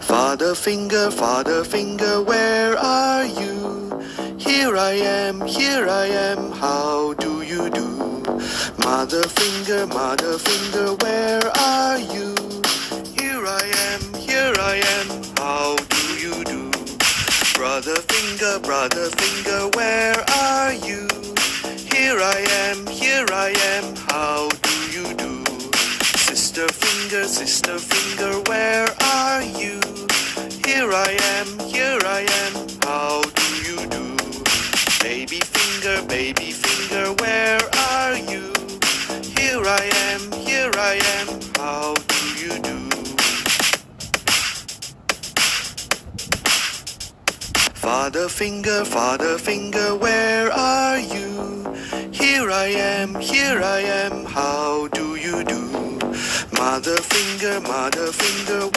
Father finger, where are you? Here I am, how do you do? Mother finger, where are you? Here I am, how do you do? Brother finger, where are you? Here I am, how do you do? Sister finger, where are you? Here I am, how do you do? Baby finger, where are you? Here I am, how do you do? Father finger, where are you? Here I am, how do you do? Mother finger,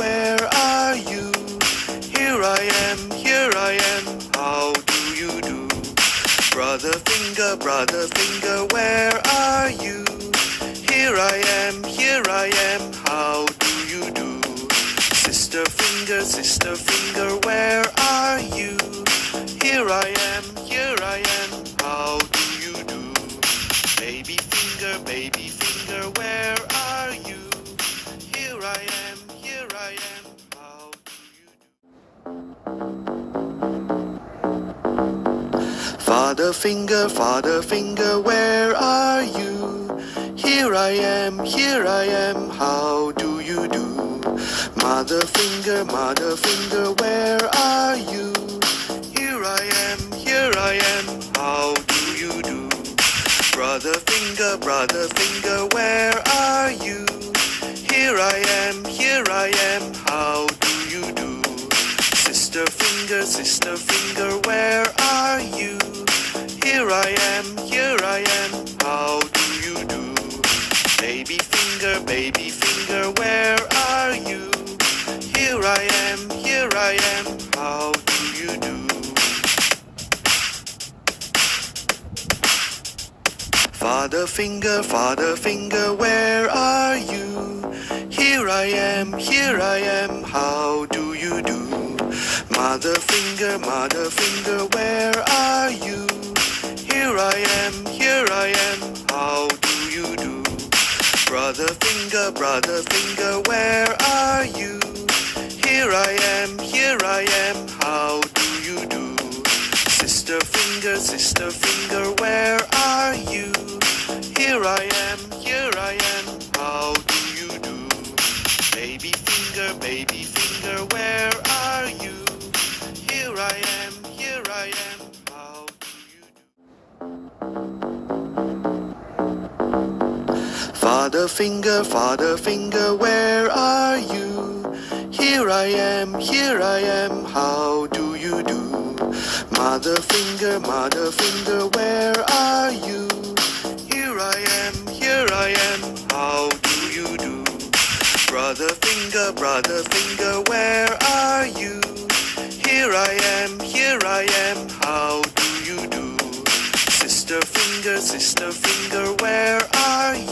where are you? Here I am, how do you do? Brother finger, where are you? Here I am, how do you do? Sister finger, where are you? Here I am, how do you do? Baby finger, where are you? Here I am, how do you do? Father finger, where are you? Here I am, how do you do? Mother finger, where are you? Here I am, how do you do? Brother finger, where are you? Here I am, how do you do? Sister finger, where are you? Here I am, how do you do? Baby finger, where are you? Here I am, how do you do? Father finger, where are you? Here I am, how do you do? Mother finger, where are you? Here I am, how do you do? Brother finger, where are you? Here I am, how do you do? Sister finger, where are you? Here I am, how do you do? Baby finger, where are you? Here I am, how do you do? Father finger, where are you? Here I am, how do you do? Mother finger, where are you? Here I am, how do you do? Brother finger, where are you? Here I am, how do you do? Sister finger, where are you?